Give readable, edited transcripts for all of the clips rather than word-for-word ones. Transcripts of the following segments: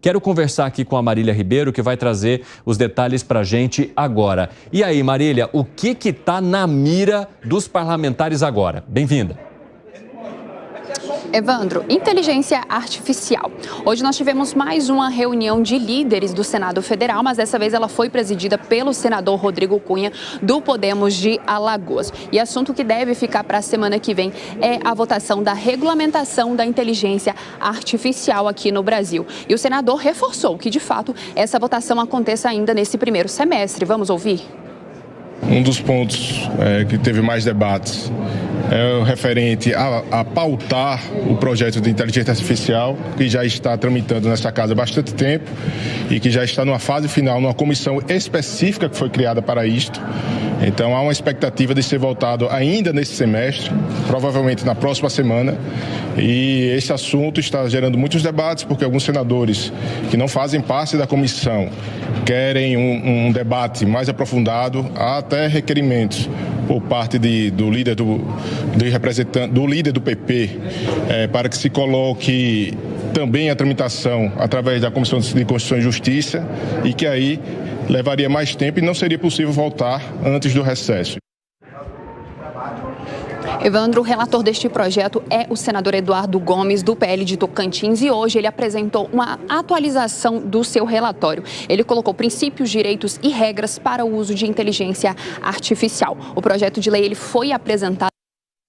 Quero conversar aqui com a Marília Ribeiro, que vai trazer os detalhes para a gente agora. E aí, Marília, o que está na mira dos parlamentares agora? Bem-vinda. Evandro, inteligência artificial. Hoje nós tivemos mais uma reunião de líderes do Senado Federal, mas dessa vez ela foi presidida pelo senador Rodrigo Cunha, do Podemos de Alagoas. E assunto que deve ficar para a semana que vem é a votação da regulamentação da inteligência artificial aqui no Brasil. E o senador reforçou que, de fato, essa votação aconteça ainda nesse primeiro semestre. Vamos ouvir? Um dos pontos que teve mais debates é o referente a pautar o projeto de inteligência artificial, que já está tramitando nesta casa há bastante tempo e que já está numa fase final, numa comissão específica que foi criada para isto. Então há uma expectativa de ser votado ainda nesse semestre, provavelmente na próxima semana. E esse assunto está gerando muitos debates, porque alguns senadores que não fazem parte da comissão querem um debate mais aprofundado, há até requerimentos por parte do líder do líder do PP, para que se coloque também a tramitação através da Comissão de Constituição e Justiça, e que aí levaria mais tempo e não seria possível voltar antes do recesso. Evandro, o relator deste projeto é o senador Eduardo Gomes, do PL de Tocantins, e hoje ele apresentou uma atualização do seu relatório. Ele colocou princípios, direitos e regras para o uso de inteligência artificial. O projeto de lei ele foi apresentado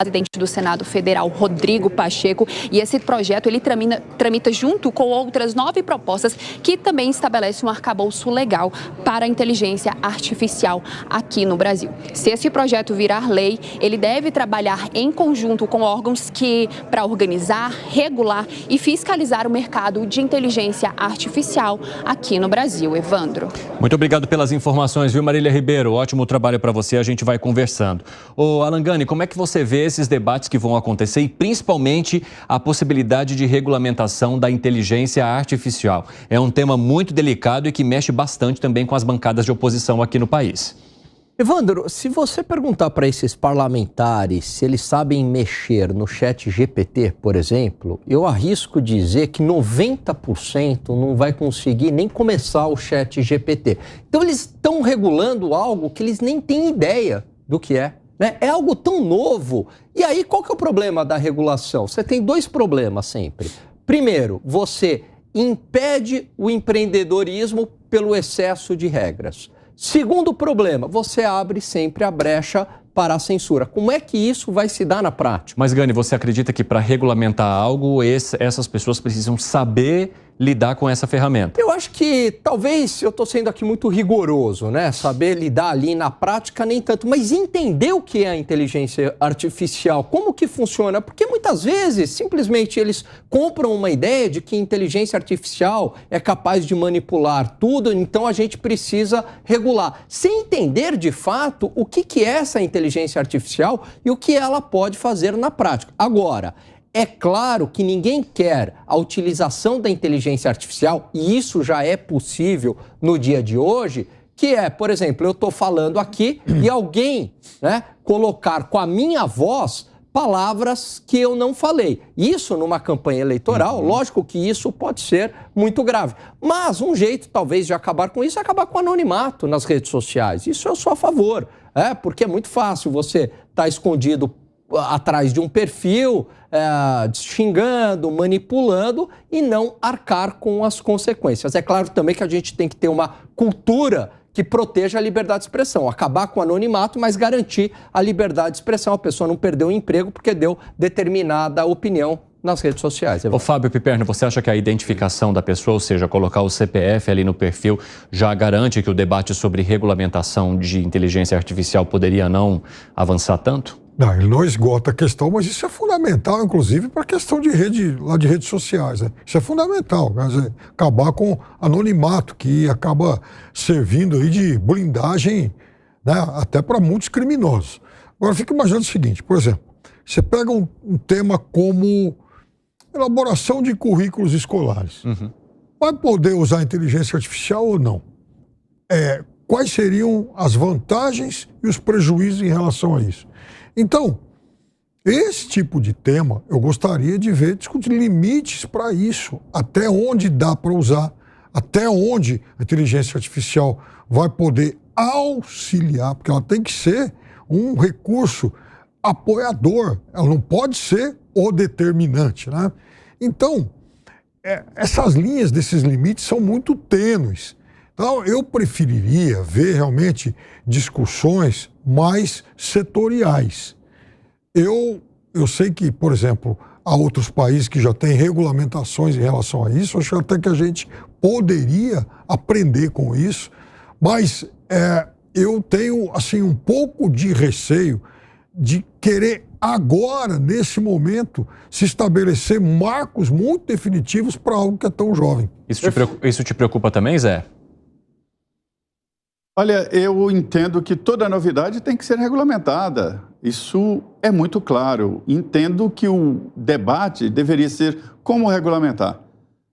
presidente do Senado Federal, Rodrigo Pacheco, e esse projeto ele tramita junto com outras 9 propostas que também estabelecem um arcabouço legal para a inteligência artificial aqui no Brasil. Se esse projeto virar lei, ele deve trabalhar em conjunto com órgãos para organizar, regular e fiscalizar o mercado de inteligência artificial aqui no Brasil. Evandro. Muito obrigado pelas informações, viu, Marília Ribeiro? Ótimo trabalho para você, a gente vai conversando. Ô, Alangani, como é que você vê esses debates que vão acontecer e principalmente a possibilidade de regulamentação da inteligência artificial? É um tema muito delicado e que mexe bastante também com as bancadas de oposição aqui no país. Evandro, se você perguntar para esses parlamentares se eles sabem mexer no ChatGPT, por exemplo, eu arrisco dizer que 90% não vai conseguir nem começar o ChatGPT. Então eles estão regulando algo que eles nem têm ideia do que é. É algo tão novo. E aí, qual que é o problema da regulação? Você tem 2 problemas sempre. Primeiro, você impede o empreendedorismo pelo excesso de regras. Segundo problema, você abre sempre a brecha para a censura. Como é que isso vai se dar na prática? Mas, Gani, você acredita que para regulamentar algo, essas pessoas precisam saber lidar com essa ferramenta? Eu acho que talvez eu estou sendo aqui muito rigoroso, né? Saber lidar ali na prática nem tanto, mas entender o que é a inteligência artificial, como que funciona, porque muitas vezes simplesmente eles compram uma ideia de que inteligência artificial é capaz de manipular tudo, então a gente precisa regular, sem entender de fato o que é essa inteligência artificial e o que ela pode fazer na prática. Agora, é claro que ninguém quer a utilização da inteligência artificial, e isso já é possível no dia de hoje, que é, por exemplo, eu estou falando aqui e alguém, né, colocar com a minha voz palavras que eu não falei. Isso numa campanha eleitoral, lógico que isso pode ser muito grave. Mas um jeito talvez de acabar com isso é acabar com o anonimato nas redes sociais. Isso eu sou a favor, porque é muito fácil você estar escondido atrás de um perfil, xingando, manipulando e não arcar com as consequências. É claro também que a gente tem que ter uma cultura que proteja a liberdade de expressão, acabar com o anonimato, mas garantir a liberdade de expressão. A pessoa não perdeu o emprego porque deu determinada opinião nas redes sociais. Ô Fábio Piperno, você acha que a identificação da pessoa, ou seja, colocar o CPF ali no perfil, já garante que o debate sobre regulamentação de inteligência artificial poderia não avançar tanto? Não, ele não esgota a questão, mas isso é fundamental, inclusive, para a questão de redes sociais. Né? Isso é fundamental, quer dizer, acabar com anonimato, que acaba servindo aí de blindagem, né, até para muitos criminosos. Agora, fica imaginando o seguinte, por exemplo, você pega um tema como elaboração de currículos escolares. Vai poder usar inteligência artificial ou não? Quais seriam as vantagens e os prejuízos em relação a isso? Então, esse tipo de tema, eu gostaria de ver discutir limites para isso, até onde dá para usar até onde a inteligência artificial vai poder auxiliar, porque ela tem que ser um recurso apoiador, ela não pode ser o determinante, né? Então, essas linhas desses limites são muito tênues. Então, eu preferiria ver realmente discussões mais setoriais. Eu sei que, por exemplo, há outros países que já têm regulamentações em relação a isso, acho até que a gente poderia aprender com isso, mas eu tenho assim, um pouco de receio de querer agora, nesse momento, se estabelecer marcos muito definitivos para algo que é tão jovem. Isso te preocupa também, Zé? Olha, eu entendo que toda novidade tem que ser regulamentada. Isso é muito claro. Entendo que o debate deveria ser como regulamentar.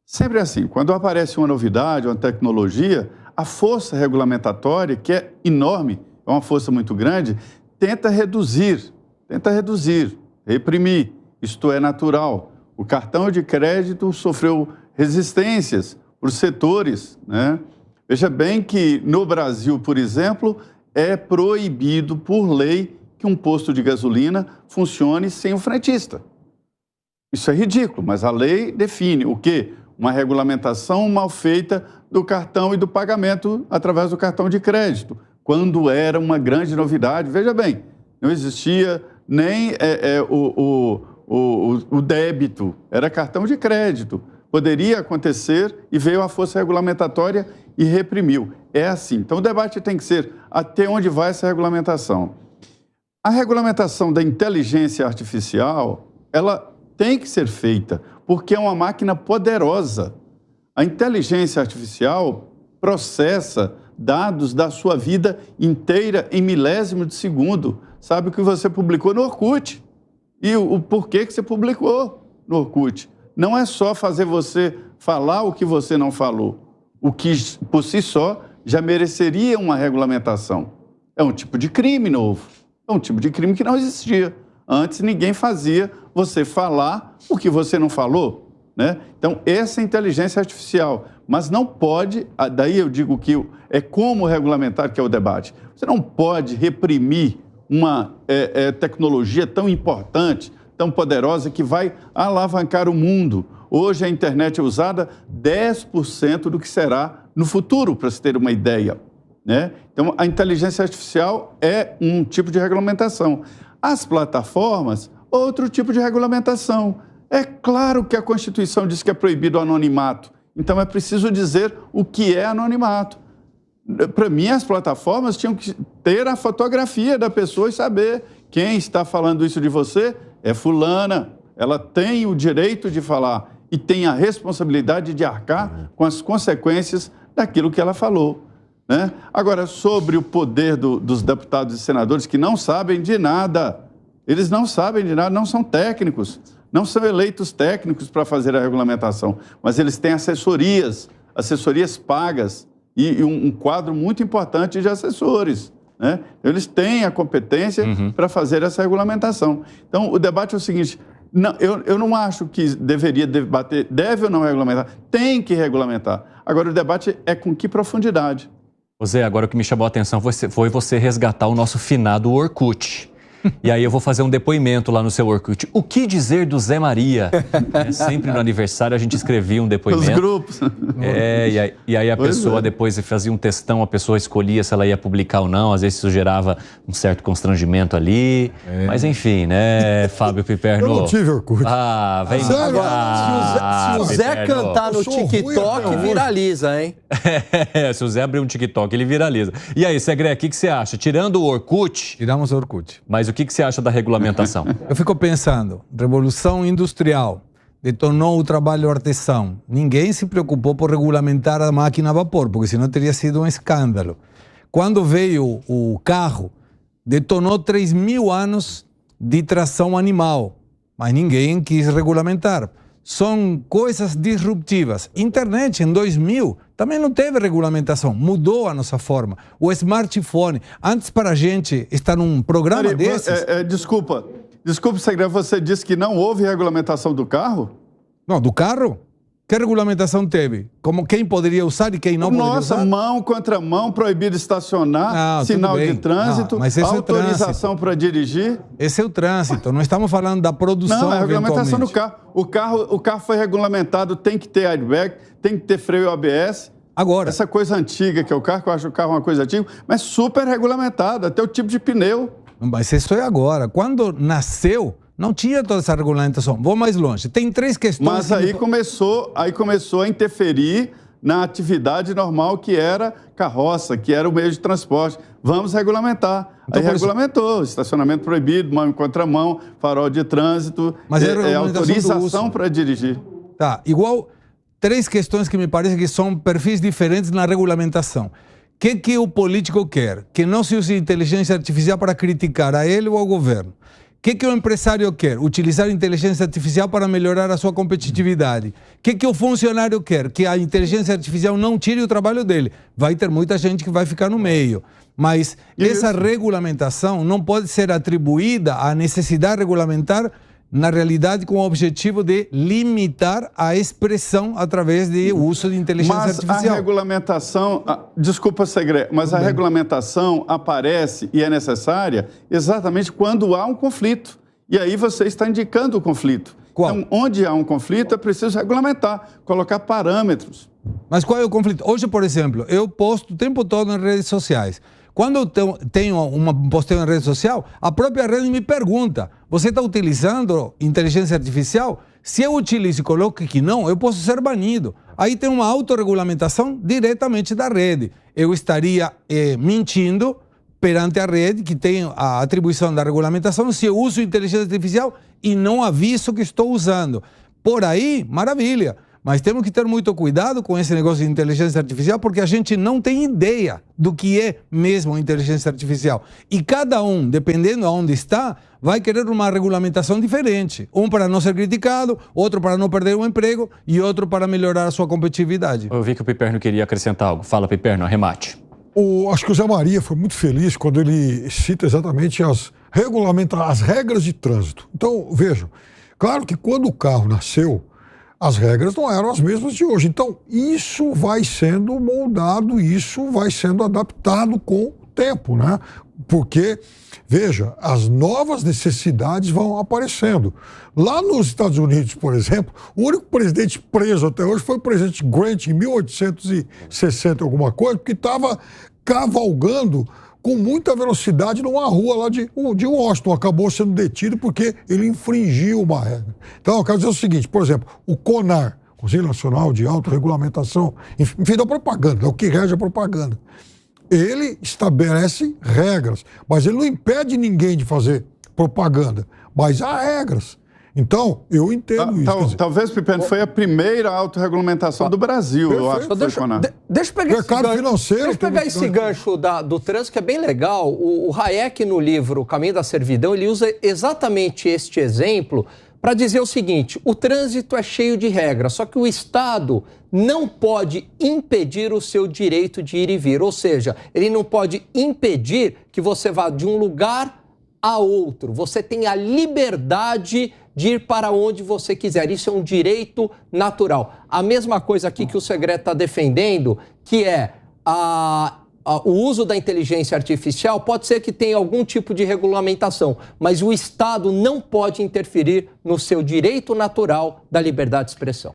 Sempre assim, quando aparece uma novidade, uma tecnologia, a força regulamentatória, que é enorme, é uma força muito grande, tenta reduzir, reprimir. Isto é natural. O cartão de crédito sofreu resistências por setores, né? Veja bem que no Brasil, por exemplo, é proibido por lei que um posto de gasolina funcione sem o frentista. Isso é ridículo, mas a lei define o quê? Uma regulamentação mal feita do cartão e do pagamento através do cartão de crédito, quando era uma grande novidade. Veja bem, não existia nem o débito, era cartão de crédito. Poderia acontecer e veio a força regulamentatória e reprimiu. É assim. Então, o debate tem que ser até onde vai essa regulamentação. A regulamentação da inteligência artificial, ela tem que ser feita, porque é uma máquina poderosa. A inteligência artificial processa dados da sua vida inteira em milésimo de segundo. Sabe o que você publicou no Orkut e o porquê que você publicou no Orkut. Não é só fazer você falar o que você não falou. O que, por si só, já mereceria uma regulamentação. É um tipo de crime novo. É um tipo de crime que não existia. Antes, ninguém fazia você falar o que você não falou, né? Então, essa é a inteligência artificial. Mas não pode, daí eu digo que é como regulamentar que é o debate. Você não pode reprimir uma tecnologia tão importante, tão poderosa, que vai alavancar o mundo. Hoje a internet é usada 10% do que será no futuro, para se ter uma ideia, né? Então, a inteligência artificial é um tipo de regulamentação. As plataformas, outro tipo de regulamentação. É claro que a Constituição diz que é proibido o anonimato, então é preciso dizer o que é anonimato. Para mim, as plataformas tinham que ter a fotografia da pessoa e saber quem está falando isso de você é fulana. Ela tem o direito de falar e tem a responsabilidade de arcar com as consequências daquilo que ela falou, né? Agora, sobre o poder dos deputados e senadores que não sabem de nada, eles não sabem de nada, não são técnicos, não são eleitos técnicos para fazer a regulamentação, mas eles têm assessorias pagas e um quadro muito importante de assessores, né? Eles têm a competência para fazer essa regulamentação. Então, o debate é o seguinte: não, eu não acho que deveria debater, deve ou não regulamentar, tem que regulamentar. Agora, o debate é com que profundidade. Zé, agora o que me chamou a atenção foi você resgatar o nosso finado Orkut. E aí eu vou fazer um depoimento lá no seu Orkut. O que dizer do Zé Maria? Sempre no aniversário a gente escrevia um depoimento. Os grupos. E aí a pessoa depois fazia um textão, a pessoa escolhia se ela ia publicar ou não. Às vezes isso gerava um certo constrangimento ali. Mas enfim, né, Fábio Piperno? Eu não tive Orkut. Ah, vem Se o Zé cantar no TikTok, viraliza, hein? Se o Zé abrir um TikTok, ele viraliza. E aí, Segré, o que você acha? Tirando o Orkut... Tiramos o Orkut. Mas o que você acha da regulamentação? Eu fico pensando, Revolução Industrial detonou o trabalho artesão. Ninguém se preocupou por regulamentar a máquina a vapor, porque senão teria sido um escândalo. Quando veio o carro, detonou 3.000 anos de tração animal, mas ninguém quis regulamentar. São coisas disruptivas. Internet, em 2000, também não teve regulamentação. Mudou a nossa forma. O smartphone, antes para a gente estar num programa desses... Desculpa, Segré, você disse que não houve regulamentação do carro? Não, do carro? Que regulamentação teve? Como quem poderia usar e quem não poderia usar? Nossa, mão contra mão, proibido estacionar, sinal de trânsito, autorização para dirigir. Esse é o trânsito, não estamos falando da produção. Não, é a regulamentação do carro. O carro foi regulamentado, tem que ter airbag, tem que ter freio ABS. Agora, essa coisa antiga que é o carro, que eu acho o carro uma coisa antiga, mas super regulamentado, até o tipo de pneu. Mas isso é agora. Quando nasceu, não tinha toda essa regulamentação. Vou mais longe. Tem 3 questões. Mas aí começou a interferir na atividade normal que era carroça, que era o meio de transporte. Vamos regulamentar. Então, aí regulamentou. Estacionamento proibido, mão em contramão, farol de trânsito, mas autorização para dirigir. Tá, igual 3 questões que me parecem que são perfis diferentes na regulamentação. O que o político quer? Que não se use inteligência artificial para criticar a ele ou ao governo. O que o empresário quer? Utilizar a inteligência artificial para melhorar a sua competitividade. O que o funcionário quer? Que a inteligência artificial não tire o trabalho dele. Vai ter muita gente que vai ficar no meio. Mas essa regulamentação não pode ser atribuída à necessidade regulamentar, na realidade, com o objetivo de limitar a expressão através do uso de inteligência artificial. Mas a regulamentação, desculpa, Segre, mas a regulamentação aparece e é necessária exatamente quando há um conflito. E aí você está indicando o conflito. Qual? Então, onde há um conflito, é preciso regulamentar, colocar parâmetros. Mas qual é o conflito? Hoje, por exemplo, eu posto o tempo todo em redes sociais. Quando eu tenho uma posteio em rede social, a própria rede me pergunta: você está utilizando inteligência artificial? Se eu utilizo e coloco que não, eu posso ser banido. Aí tem uma autorregulamentação diretamente da rede. Eu estaria mentindo perante a rede, que tem a atribuição da regulamentação, se eu uso inteligência artificial e não aviso que estou usando. Por aí, maravilha. Mas temos que ter muito cuidado com esse negócio de inteligência artificial, porque a gente não tem ideia do que é mesmo inteligência artificial. E cada um, dependendo de onde está, vai querer uma regulamentação diferente. Um para não ser criticado, outro para não perder o emprego e outro para melhorar a sua competitividade. Eu vi que o Piperno queria acrescentar algo. Fala, Piperno, arremate. Acho que o Zé Maria foi muito feliz quando ele cita exatamente as regras de trânsito. Então, vejam, claro que quando o carro nasceu, as regras não eram as mesmas de hoje. Então, isso vai sendo moldado, isso vai sendo adaptado com o tempo, né? Porque, veja, as novas necessidades vão aparecendo. Lá nos Estados Unidos, por exemplo, o único presidente preso até hoje foi o presidente Grant, em 1860 alguma coisa, porque estava cavalgando com muita velocidade numa rua lá de Washington. Acabou sendo detido porque ele infringiu uma regra. Então, eu quero dizer o seguinte, por exemplo, o CONAR, Conselho Nacional de Autorregulamentação, enfim, da propaganda, é o que rege a propaganda. Ele estabelece regras, mas ele não impede ninguém de fazer propaganda, mas há regras. Então, eu entendo isso. Talvez, Piperno, foi a primeira autorregulamentação do Brasil, eu acho. Deixa eu pegar esse gancho do trânsito, que é bem legal. O Hayek, no livro Caminho da Servidão, ele usa exatamente este exemplo para dizer o seguinte: o trânsito é cheio de regras, só que o Estado não pode impedir o seu direito de ir e vir. Ou seja, ele não pode impedir que você vá de um lugar a outro. Você tem a liberdade de ir para onde você quiser. Isso é um direito natural. A mesma coisa aqui que o Segre está defendendo, que é o uso da inteligência artificial, pode ser que tenha algum tipo de regulamentação, mas o Estado não pode interferir no seu direito natural da liberdade de expressão.